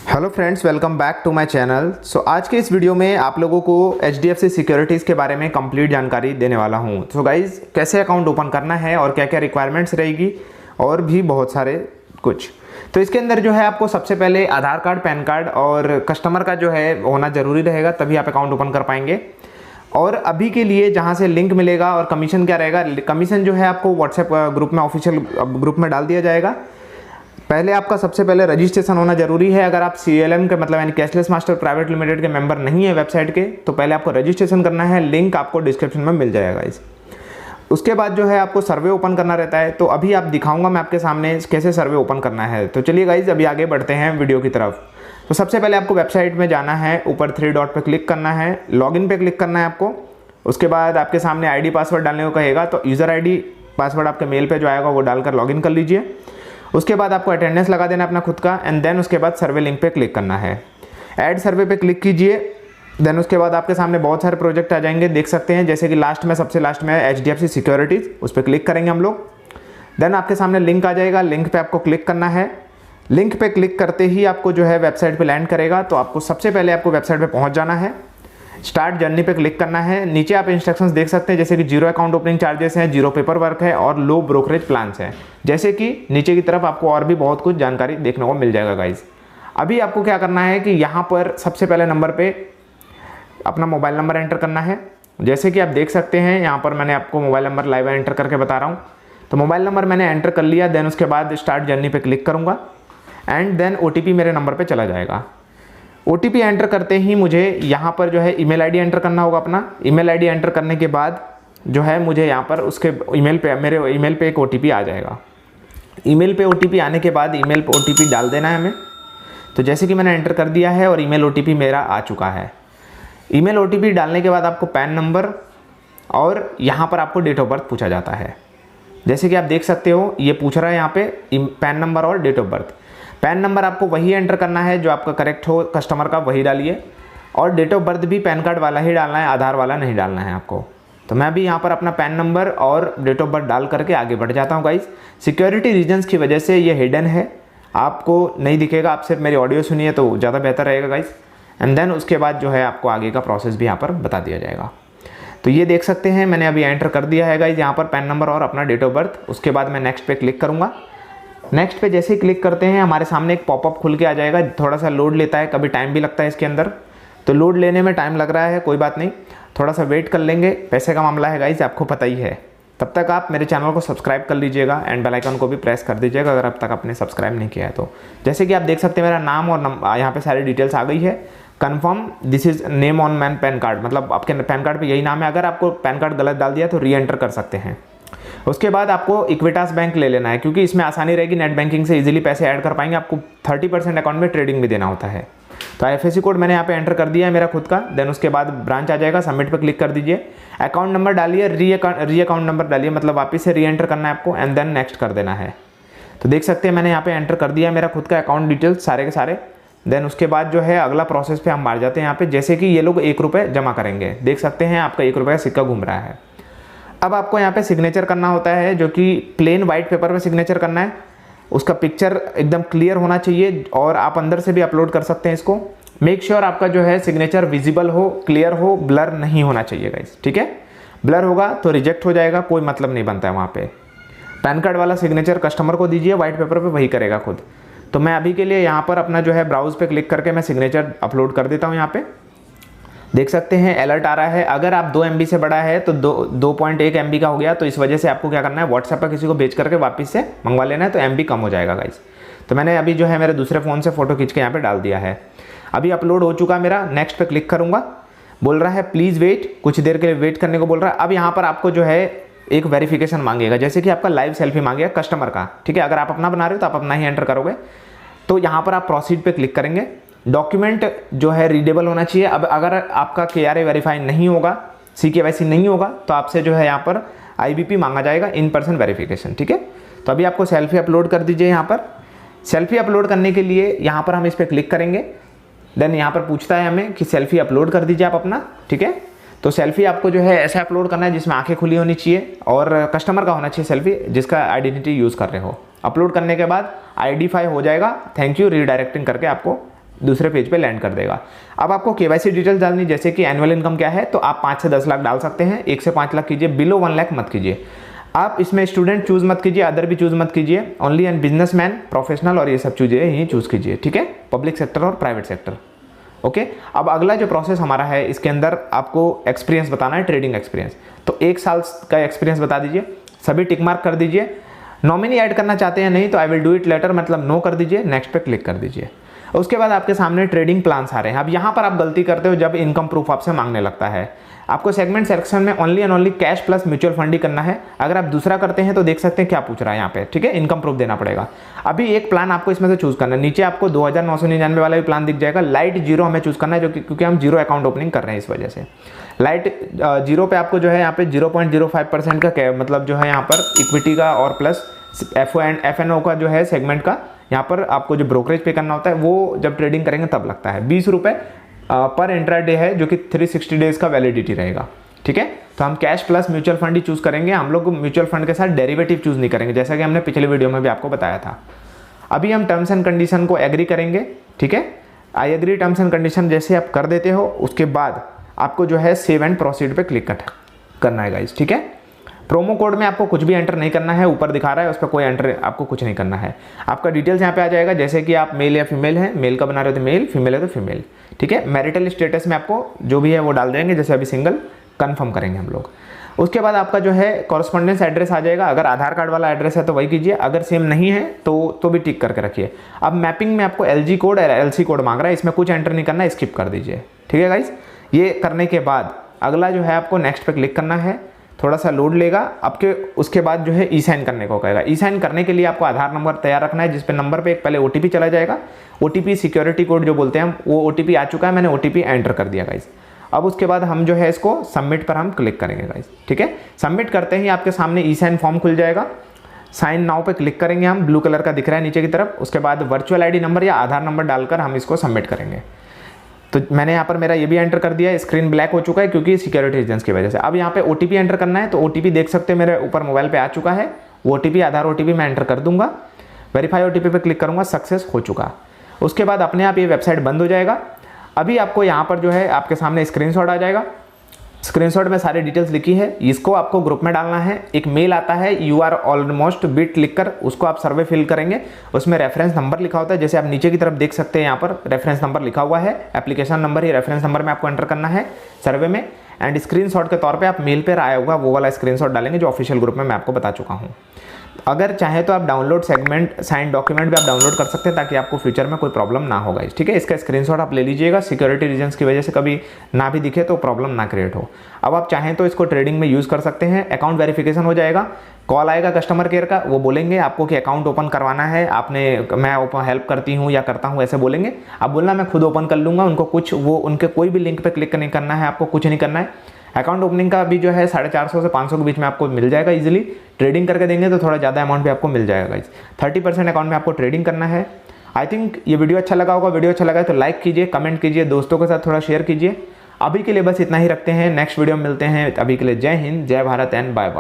Hello friends, welcome back to my channel. आज के इस वीडियो में आप लोगों को HDFC सिक्योरिटीज़ के बारे में कंप्लीट जानकारी देने वाला हूं। तो गाइज़, कैसे अकाउंट ओपन करना है और क्या क्या रिक्वायरमेंट्स रहेगी और भी बहुत सारे कुछ। तो इसके अंदर जो है आपको सबसे पहले आधार कार्ड, पैन कार्ड और कस्टमर का जो है होना ज़रूरी रहेगा, तभी आप अकाउंट ओपन कर पाएंगे। और अभी के लिए जहाँ से लिंक मिलेगा और कमीशन क्या रहेगा, कमीशन जो है आपको व्हाट्सएप ग्रुप में, ऑफिशियल ग्रुप में डाल दिया जाएगा। पहले आपका सबसे पहले रजिस्ट्रेशन होना जरूरी है। अगर आप CLM के मतलब यानी कैशलेस मास्टर प्राइवेट लिमिटेड के मेंबर नहीं है वेबसाइट के, तो पहले आपको रजिस्ट्रेशन करना है। लिंक आपको डिस्क्रिप्शन में मिल जाएगा इस। उसके बाद जो है आपको सर्वे ओपन करना रहता है। तो अभी आप दिखाऊंगा मैं आपके सामने कैसे सर्वे ओपन करना है। तो चलिए गाइज, अभी आगे बढ़ते हैं वीडियो की तरफ। तो सबसे पहले आपको वेबसाइट में जाना है, ऊपर 3 डॉट पे क्लिक करना है, लॉगिन पे क्लिक करना है आपको। उसके बाद आपके सामने ID पासवर्ड डालने को कहेगा, तो यूज़र ID पासवर्ड आपके मेल पे जो आएगा वो डालकर लॉगिन कर लीजिए। उसके बाद आपको अटेंडेंस लगा देना अपना खुद का, एंड देन उसके बाद सर्वे लिंक पे क्लिक करना है। ऐड सर्वे पे क्लिक कीजिए। देन उसके बाद आपके सामने बहुत सारे प्रोजेक्ट आ जाएंगे, देख सकते हैं। जैसे कि लास्ट में, सबसे लास्ट में HDFC सिक्योरिटीज़, उस पर क्लिक करेंगे हम लोग। देन आपके सामने लिंक आ जाएगा, लिंक पे आपको क्लिक करना है। लिंक पे क्लिक करते ही आपको जो है वेबसाइट पे लैंड करेगा। तो आपको सबसे पहले आपको वेबसाइट पे पहुंच जाना है, स्टार्ट जर्नी पे क्लिक करना है। नीचे आप इंस्ट्रक्शंस देख सकते हैं, जैसे कि 0 अकाउंट ओपनिंग चार्जेस हैं, 0 पेपर वर्क है और लो ब्रोकरेज प्लान्स हैं। जैसे कि नीचे की तरफ आपको और भी बहुत कुछ जानकारी देखने को मिल जाएगा गाइज। अभी आपको क्या करना है कि यहाँ पर सबसे पहले नंबर पे अपना मोबाइल नंबर एंटर करना है। जैसे कि आप देख सकते हैं, यहाँ पर मैंने आपको मोबाइल नंबर लाइव एंटर करके बता रहा हूँ। तो मोबाइल नंबर मैंने एंटर कर लिया। देन उसके बाद स्टार्ट जर्नी पे क्लिक करूँगा एंड देन OTP मेरे नंबर पर चला जाएगा। OTP एंटर करते ही मुझे यहाँ पर जो है ईमेल ID एंटर करना होगा अपना। ईमेल ID एंटर करने के बाद जो है मुझे यहाँ पर उसके ईमेल पे, मेरे ईमेल पे एक OTP आ जाएगा। ईमेल पे OTP आने के बाद ईमेल पे OTP डाल देना है हमें। तो जैसे कि मैंने एंटर कर दिया है और ईमेल OTP मेरा आ चुका है। ईमेल OTP डालने के बाद आपको पैन नंबर और यहाँ पर आपको डेट ऑफ बर्थ पूछा जाता है। जैसे कि आप देख सकते हो, ये पूछ रहा है यहाँ पे पैन नंबर और date of birth. PAN number आपको वही एंटर करना है जो आपका करेक्ट हो, कस्टमर का वही डालिए। और डेट ऑफ बर्थ भी पैन कार्ड वाला ही डालना है, आधार वाला नहीं डालना है आपको। तो मैं भी यहाँ पर अपना पैन नंबर और डेट ऑफ बर्थ डाल करके आगे बढ़ जाता हूँ गाइज। सिक्योरिटी रीजन्स की वजह से ये हिडन है, आपको नहीं दिखेगा। आप सिर्फ मेरी ऑडियो सुनिए तो ज़्यादा बेहतर रहेगा गाइज। एंड देन उसके बाद जो है आपको आगे का प्रोसेस भी यहाँ पर बता दिया जाएगा। तो ये देख सकते हैं, मैंने अभी एंटर कर दिया है गाइज यहाँ पर पैन नंबर और अपना डेट ऑफ बर्थ। उसके बाद मैं नेक्स्ट पे क्लिक करूँगा। नेक्स्ट पे जैसे ही क्लिक करते हैं, हमारे सामने एक पॉपअप खुल के आ जाएगा। थोड़ा सा लोड लेता है, कभी टाइम भी लगता है इसके अंदर। तो लोड लेने में टाइम लग रहा है, कोई बात नहीं, थोड़ा सा वेट कर लेंगे। पैसे का मामला है गाइस, आपको पता ही है। तब तक आप मेरे चैनल को सब्सक्राइब कर लीजिएगा एंड बेल आइकन को भी प्रेस कर दीजिएगा अगर अब तक आपने सब्सक्राइब नहीं किया है तो। जैसे कि आप देख सकते हैं, मेरा नाम और यहाँ पे सारी डिटेल्स आ गई है। Confirm this is name on man pan card, मतलब आपके पैन कार्ड पे यही नाम है। अगर आपको पैन कार्ड गलत डाल दिया तो री एंटर कर सकते हैं। उसके बाद आपको इक्विटास बैंक ले लेना है, क्योंकि इसमें आसानी रहेगी, नेट बैंकिंग से इजीली पैसे ऐड कर पाएंगे। आपको 30% अकाउंट में ट्रेडिंग भी देना होता है। तो IFSC कोड मैंने यहाँ पे एंटर कर दिया है मेरा खुद का। देन उसके बाद ब्रांच आ जाएगा, सबमिट पे क्लिक कर दीजिए। अकाउंट नंबर डालिए, री अकाउंट नंबर डालिए, मतलब वापस से री एंटर करना है आपको एंड देन नेक्स्ट कर देना है। तो देख सकते हैं मैंने यहाँ पे एंटर कर दिया मेरा खुद का अकाउंट डिटेल्स सारे के सारे। देन उसके बाद जो है अगला प्रोसेस पे हम मार जाते हैं यहाँ पे। जैसे कि ये लोग 1 रुपये जमा करेंगे, देख सकते हैं आपका 1 रुपये का सिक्का घूम रहा है। अब आपको यहाँ पे सिग्नेचर करना होता है, जो कि प्लेन वाइट पेपर पे सिग्नेचर करना है। उसका पिक्चर एकदम क्लियर होना चाहिए और आप अंदर से भी अपलोड कर सकते हैं इसको। मेक श्योर आपका जो है सिग्नेचर विजिबल हो, क्लियर हो, ब्लर नहीं होना चाहिए गाइस, ठीक है। ब्लर होगा तो रिजेक्ट हो जाएगा, कोई मतलब नहीं बनता है वहाँ पे। पैन कार्ड वाला सिग्नेचर कस्टमर को दीजिए, वाइट पेपर पर वही करेगा खुद। तो मैं अभी के लिए यहाँ पर अपना जो है ब्राउज पे क्लिक करके मैं सिग्नेचर अपलोड कर देता हूँ। यहाँ पे देख सकते हैं अलर्ट आ रहा है। अगर आप 2 MB से बड़ा है तो 2.1 MB का हो गया, तो इस वजह से आपको क्या करना है, व्हाट्सएप पर किसी को भेज करके वापस से मंगवा लेना है, तो MB कम हो जाएगा गाइस। तो मैंने अभी जो है मेरे दूसरे फ़ोन से फ़ोटो खींच के यहाँ पे डाल दिया है। अभी अपलोड हो चुका मेरा। नेक्स्ट पे क्लिक करूँगा। बोल रहा है प्लीज़ वेट, कुछ देर के लिए वेट करने को बोल रहा है। अब यहाँ पर आपको जो है एक वेरिफिकेशन मांगेगा, जैसे कि आपका लाइव सेल्फी मांगेगा कस्टमर का, ठीक है। अगर आप अपना बना रहे हो तो आप अपना ही एंटर करोगे। तो यहाँ पर आप प्रोसीड पे क्लिक करेंगे। डॉक्यूमेंट जो है रीडेबल होना चाहिए। अब अगर आपका KRA वेरीफाई नहीं होगा, CKYC नहीं होगा, तो आपसे जो है यहाँ पर IBP मांगा जाएगा, इन पर्सन वेरिफिकेशन, ठीक है। तो अभी आपको सेल्फी अपलोड कर दीजिए। यहाँ पर सेल्फी अपलोड करने के लिए यहाँ पर हम इस पर क्लिक करेंगे। देन यहाँ पर पूछता है हमें कि सेल्फी अपलोड कर दीजिए आप अपना, ठीक है। तो सेल्फी आपको जो है ऐसा अपलोड करना है जिसमें आंखें खुली होनी चाहिए और कस्टमर का होना चाहिए सेल्फी, जिसका आइडेंटिटी यूज़ कर रहे हो। अपलोड करने के बाद आईडेंटिफाई हो जाएगा, थैंक यू रीडायरेक्टिंग करके आपको दूसरे पेज पे लैंड कर देगा। अब आपको केवाईसी डिटेल्स डालनी, जैसे कि एनुअल इनकम क्या है, तो आप 5 से 10 लाख डाल सकते हैं, 1 से 5 लाख कीजिए, बिलो 1 लाख मत कीजिए। आप इसमें स्टूडेंट चूज मत कीजिए, अदर भी चूज मत कीजिए, ओनली एंड बिजनेसमैन, प्रोफेशनल और ये सब चीज़ें ही चूज कीजिए, ठीक है, पब्लिक सेक्टर और प्राइवेट सेक्टर। ओके, अब अगला जो प्रोसेस हमारा है, इसके अंदर आपको एक्सपीरियंस बताना है, ट्रेडिंग एक्सपीरियंस। तो 1 साल का एक्सपीरियंस बता दीजिए, सभी टिक मार्क कर दीजिए। नॉमिनी ऐड करना चाहते हैं नहीं तो I will do it later मतलब नो कर दीजिए, नेक्स्ट पे क्लिक कर दीजिए। उसके बाद आपके सामने ट्रेडिंग प्लान्स आ रहे हैं। अब यहाँ पर आप गलती करते हो जब इनकम प्रूफ आपसे मांगने लगता है। आपको सेगमेंट सेक्शन में only and only cash plus mutual fund ही करना है। अगर आप दूसरा करते हैं तो देख सकते हैं क्या पूछ रहा है यहाँ पे, ठीक है, इनकम प्रूफ देना पड़ेगा। अभी एक प्लान आपको इसमें से चूज करना है। नीचे आपको 2999 वाला भी प्लान दिख जाएगा। लाइट जीरो हमें चूज करना है, जो क्योंकि हम जीरो अकाउंट ओपनिंग कर रहे हैं, इस वजह से लाइट जीरो पे आपको जो है यहाँ पे 0.05% का मतलब जो है यहाँ पर इक्विटी का और प्लस FNO का जो है सेगमेंट का यहाँ पर आपको जो ब्रोकरेज पे करना होता है वो जब ट्रेडिंग करेंगे तब लगता है। 20 रुपये पर इंट्राडे है, जो कि 360 डेज का वैलिडिटी रहेगा, ठीक है। तो हम कैश प्लस म्यूचुअल फंड ही चूज करेंगे। हम लोग म्यूचुअल फंड के साथ डेरिवेटिव चूज नहीं करेंगे, जैसा कि हमने पिछले वीडियो में भी आपको बताया था। अभी हम टर्म्स एंड कंडीशन को एग्री करेंगे, ठीक है। I agree terms and condition जैसे आप कर देते हो, उसके बाद आपको जो है सेव एंड प्रोसीड पे क्लिक करना है गाइस, ठीक है। प्रोमो कोड में आपको कुछ भी एंटर नहीं करना है, ऊपर दिखा रहा है उस पर कोई एंटर आपको कुछ नहीं करना है। आपका डिटेल्स यहाँ पे आ जाएगा, जैसे कि आप मेल या फीमेल हैं, मेल का बना रहे हो तो मेल, फीमेल है तो फीमेल, ठीक है। मैरिटल स्टेटस में आपको जो भी है वो डाल देंगे, जैसे अभी सिंगल कन्फर्म करेंगे हम लोग। उसके बाद आपका जो है कॉरस्पॉन्डेंस एड्रेस आ जाएगा। अगर आधार कार्ड वाला एड्रेस है तो वही कीजिए, अगर सेम नहीं है तो भी टिक करके रखिए। अब मैपिंग में आपको LG कोड और LC कोड मांग रहा है, इसमें कुछ एंटर नहीं करना है, स्किप कर दीजिए, ठीक है गाइस। ये करने के बाद अगला जो है आपको नेक्स्ट पे क्लिक करना है, थोड़ा सा लोड लेगा आपके। उसके बाद जो है ई साइन करने को कहेगा। ई साइन करने के लिए आपको आधार नंबर तैयार रखना है, जिस पे नंबर पे एक पहले OTP चला जाएगा। OTP सिक्योरिटी कोड जो बोलते हैं हम, वो OTP आ चुका है, मैंने OTP एंटर कर दिया गाइस। अब उसके बाद हम जो है इसको सबमिट पर हम क्लिक करेंगे गाइस, ठीक है। सबमिट करते ही आपके सामने ई साइन फॉर्म खुल जाएगा। साइन नाउ पे क्लिक करेंगे हम, ब्लू कलर का दिख रहा है नीचे की तरफ। उसके बाद वर्चुअल ID नंबर या आधार नंबर डालकर हम इसको सबमिट करेंगे। तो मैंने यहाँ पर मेरा ये भी एंटर कर दिया है। स्क्रीन ब्लैक हो चुका है क्योंकि सिक्योरिटी रीजंस की वजह से। अब यहाँ पे OTP एंटर करना है, तो OTP देख सकते हैं मेरे ऊपर मोबाइल पे आ चुका है। वो OTP आधार OTP मैं एंटर कर दूंगा। वेरीफाई OTP पे क्लिक करूंगा, सक्सेस हो चुका। उसके बाद अपने आप ये वेबसाइट बंद हो जाएगा। अभी आपको यहाँ पर जो है आपके सामने स्क्रीनशॉट आ जाएगा। स्क्रीनशॉट में सारी डिटेल्स लिखी है, इसको आपको ग्रुप में डालना है। एक मेल आता है यू आर ऑलमोस्ट बिट लिखकर, उसको आप सर्वे फिल करेंगे। उसमें रेफरेंस नंबर लिखा होता है, जैसे आप नीचे की तरफ देख सकते हैं, यहाँ पर रेफरेंस नंबर लिखा हुआ है। एप्लीकेशन नंबर ही रेफरेंस नंबर में आपको एंटर करना है सर्वे में। एंड स्क्रीनशॉट के तौर पे आप मेल पर आया होगा वो वाला स्क्रीनशॉट डालेंगे, जो ऑफिशियल ग्रुप में मैं आपको बता चुका हूँ। अगर चाहे तो आप डाउनलोड सेगमेंट साइन डॉक्यूमेंट भी आप डाउनलोड कर सकते हैं, ताकि आपको फ्यूचर में कोई प्रॉब्लम ना होगा, ठीक है। इसका स्क्रीनशॉट आप ले लीजिएगा, सिक्योरिटी रीजंस की वजह से कभी ना भी दिखे तो प्रॉब्लम ना क्रिएट हो। अब आप चाहें तो इसको ट्रेडिंग में यूज़ कर सकते हैं। अकाउंट वेरिफिकेशन हो जाएगा, कॉल आएगा कस्टमर केयर का, वो बोलेंगे आपको कि अकाउंट ओपन करवाना है, मैं ओपन हेल्प करती हूँ या करता हूँ, ऐसे बोलेंगे। आप बोलना मैं खुद ओपन कर लूँगा। उनके कोई भी लिंक पे क्लिक नहीं करना है, आपको कुछ नहीं करना है। अकाउंट ओपनिंग का भी जो है 450 से 500 के बीच में आपको मिल जाएगा इजीली। ट्रेडिंग करके देंगे तो थोड़ा ज़्यादा अमाउंट भी आपको मिल जाएगा गाइस। 30% अकाउंट में आपको ट्रेडिंग करना है। आई थिंक ये वीडियो अच्छा लगा होगा। वीडियो अच्छा लगा है तो लाइक कीजिए, कमेंट कीजिए, दोस्तों के साथ थोड़ा शेयर कीजिए। अभी के लिए बस इतना ही रखते हैं, नेक्स्ट वीडियो में मिलते हैं। अभी के लिए जय हिंद, जय भारत एंड बाय बाय।